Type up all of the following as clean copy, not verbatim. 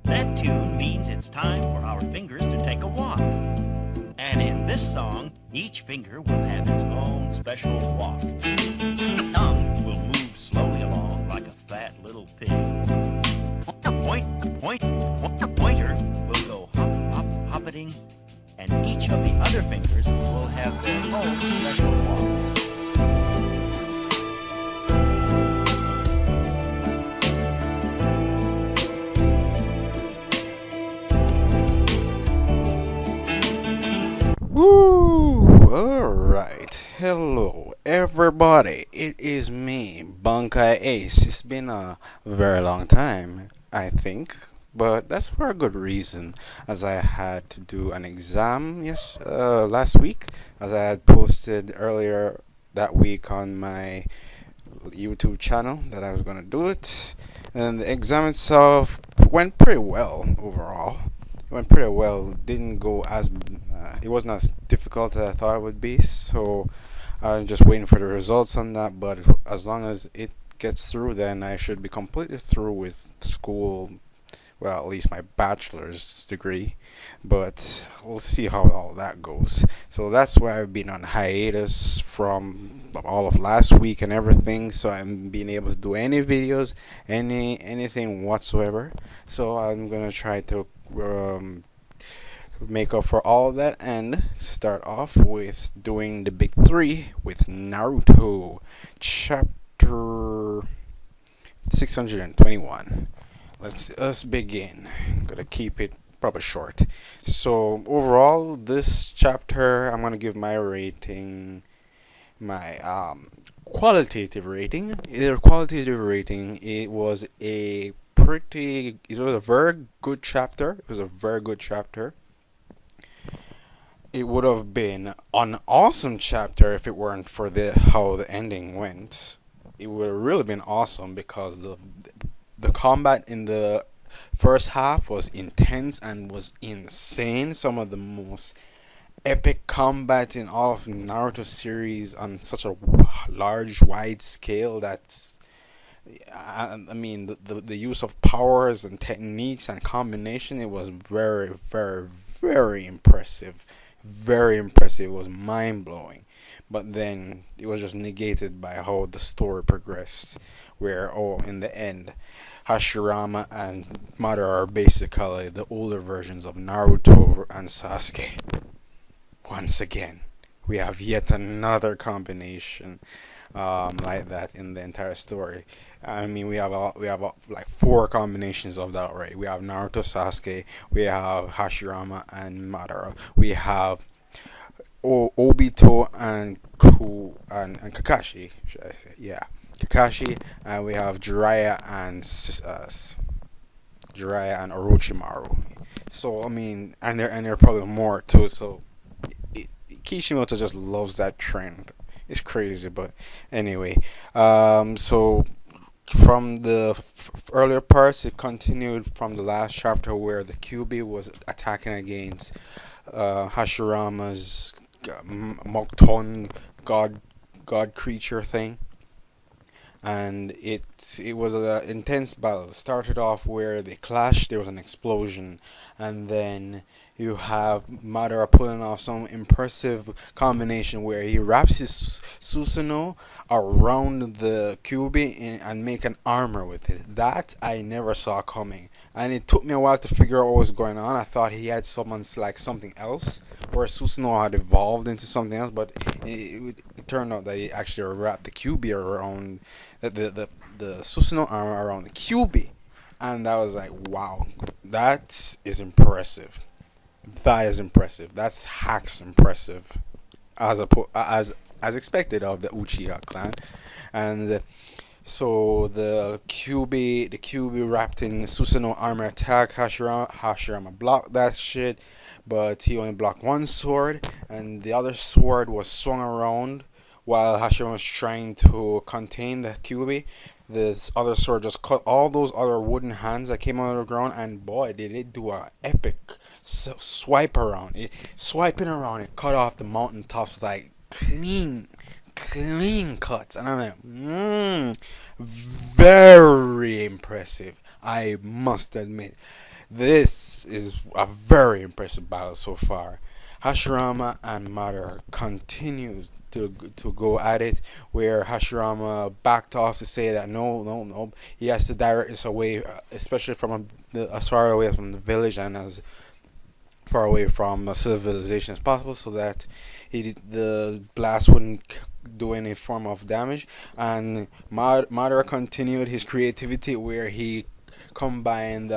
That tune means it's time for our fingers to take a walk. And in this song, each finger will have its own special walk. Thumb will move slowly along like a fat little pig. Pointer will go hop, hop, hoppeting, and each of the other fingers will have their own special walk. Woo! Alright. Hello, everybody. It is me, Bunkai Ace. It's been a very long time, I think, but that's for a good reason, as I had to do an exam last week, as I had posted earlier that week on my YouTube channel that I was going to do it. And the exam itself went pretty well overall. It went pretty well. Didn't go as it wasn't as difficult as I thought it would be. So I'm just waiting for the results on that. But as long as it gets through, then I should be completely through with school. Well, at least my bachelor's degree, but we'll see how all that goes. So that's why I've been on hiatus from all of last week and everything. So I'm being able to do any videos, anything whatsoever. So I'm gonna try to make up for all of that and start off with doing the big three with Naruto chapter 621. Let's begin. I'm gonna keep it proper short. So overall, this chapter I'm gonna give my rating, my qualitative rating. Either qualitative rating. It was a very good chapter. It was a very good chapter. It would have been an awesome chapter if it weren't for how the ending went. It would have really been awesome because the combat in the first half was intense and was insane. Some of the most epic combat in all of Naruto series on such a large, wide scale. I mean, the use of powers and techniques and combination, it was very, very, very impressive. Very impressive. It was mind blowing. But then it was just negated by how the story progressed, where, in the end, Hashirama and Madara are basically the older versions of Naruto and Sasuke. Once again, we have yet another combination like that in the entire story. I mean, like four combinations of that already. We have Naruto, Sasuke, we have Hashirama and Madara, we have Obito and Kakashi, should I say? Yeah, Kakashi, and we have Jiraiya and Orochimaru. So I mean, and there are probably more too. So Kishimoto just loves that trend. It's crazy, but anyway. So from the earlier parts, it continued from the last chapter where the QB was attacking against Hashirama's Mokton god creature thing, and it was an intense battle. It started off where they clashed. There was an explosion, and then you have Madara pulling off some impressive combination where he wraps his Susanoo around the Kyuubi and make an armor with it. That I never saw coming, and it took me a while to figure out what was going on. I thought he had someone's like something else, or Susanoo had evolved into something else, but it turned out that he actually wrapped the Kyuubi around the Susanoo armor around the Kyuubi, and that was like, wow, that is impressive. That is impressive. That's hacks impressive, as expected of the Uchiha clan, and so the QB wrapped in Susanoo armor attack. Hashirama blocked that shit, but he only blocked one sword, and the other sword was swung around while Hashirama was trying to contain the QB. This other sword just cut all those other wooden hands that came out of the ground, and boy, did it do a epic swipe around. Swiping around, it cut off the mountain tops like clean cuts, and I'm like, very impressive. I must admit, This is a very impressive battle so far. Hashirama and Madara continue to go at it, where Hashirama backed off to say that no, no, no, he has to direct this away, especially from as far away from the village and as far away from civilization as possible, so that the blast wouldn't do any form of damage. And Madara continued his creativity, where he combined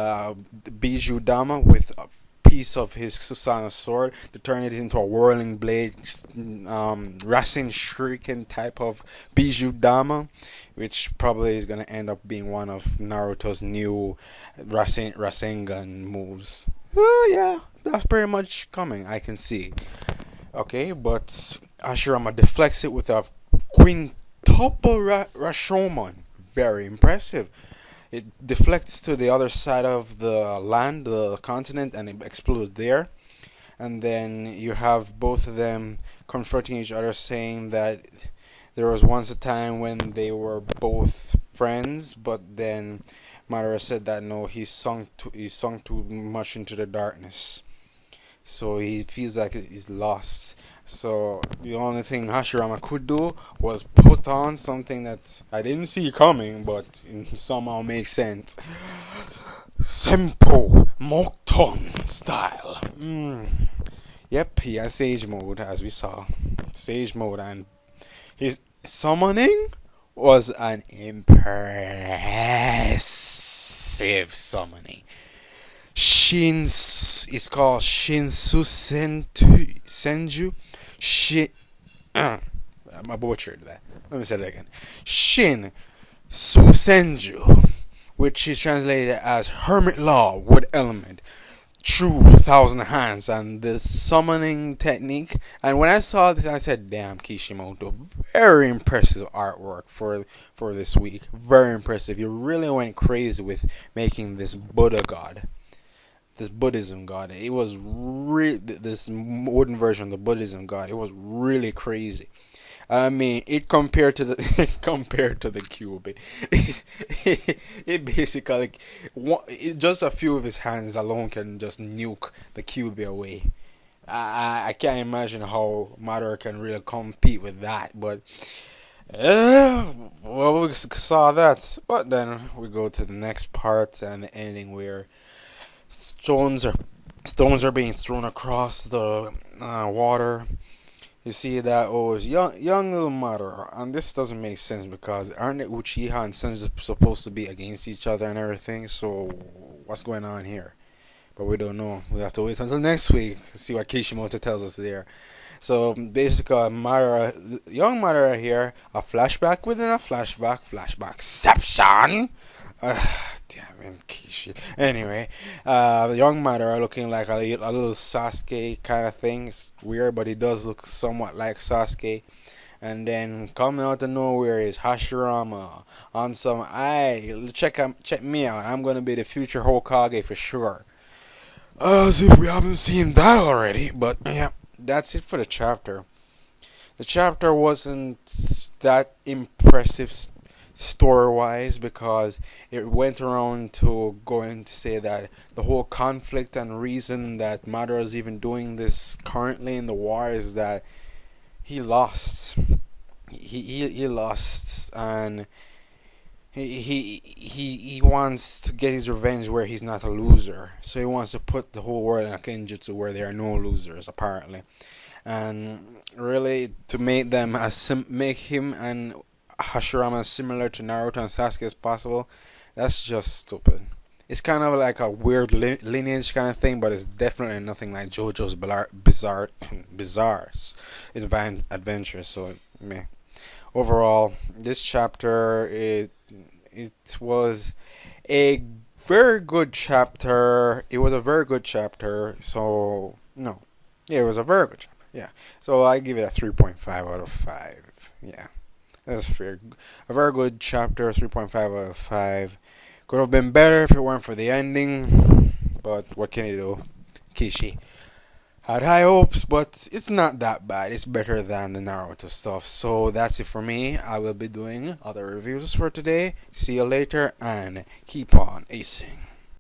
Bijou Dama with a piece of his Susanna sword to turn it into a whirling blade, Rasen Shuriken type of Bijou Dama, which probably is going to end up being one of Naruto's new Rasengan moves. Yeah, that's pretty much coming, I can see. Okay, but Ashirama deflects it with a quintuple Rashomon. Very impressive. It deflects to the other side of the land, the continent, and it explodes there. And then you have both of them confronting each other, saying that there was once a time when they were both friends, but then Madara said that no, he's sunk too much into the darkness, so he feels like he's lost. So the only thing Hashirama could do was put on something that I didn't see coming, but somehow makes sense. Sempo Mokton style. Yep, he has Sage mode, as we saw. Sage mode, and his summoning was an impressive summoning. It's called Shinsu Senju. I butchered that. Let me say that again. Shin Su Senju, which is translated as Hermit Law with Element. True Thousand Hands, and the summoning technique. And when I saw this, I said, "Damn, Kishimoto, very impressive artwork for this week. Very impressive. You really went crazy with making this Buddha god, this Buddhism god. It was this wooden version of the Buddhism god. It was really crazy. I mean, it compared to the cube. It basically just a few of his hands alone can just nuke the cube away. I can't imagine how Madara can really compete with that. But well, we saw that. But then we go to the next part and the ending, where stones are being thrown across the water. You see that it's young little Madara, and this doesn't make sense because aren't it Uchiha and Senju supposed to be against each other and everything? So what's going on here? But we don't know. We have to wait until next week to see what Kishimoto tells us there. So basically, young Madara here, a flashback within a flashback, flashback-ception. Damn it, Kishi. Anyway, young Madara looking like a little Sasuke kind of thing. It's weird, but he does look somewhat like Sasuke. And then coming out of nowhere is Hashirama on some, check me out. I'm gonna be the future Hokage for sure. As if we haven't seen that already. But yeah, that's it for the chapter. The chapter wasn't that impressive story-wise, because it went around to going to say that the whole conflict and reason that Madara is even doing this currently in the war is that he lost. He lost, and he wants to get his revenge where he's not a loser. So he wants to put the whole world in a Kenjutsu where there are no losers, apparently, and really to make him and Hashirama similar to Naruto and Sasuke as possible. That's just stupid. It's kind of like a weird lineage kind of thing, but it's definitely nothing like JoJo's bizarre adventures. So, meh. Overall, this chapter it was a very good chapter. It was a very good chapter. So no, yeah, it was a very good chapter. Yeah. So I give it a 3.5 out of 5. Yeah. That's fair. A very good chapter, 3.5 out of 5. Could have been better if it weren't for the ending, but what can you do? Kishi had high hopes, but it's not that bad. It's better than the Naruto stuff. So that's it for me. I will be doing other reviews for today. See you later, and keep on acing.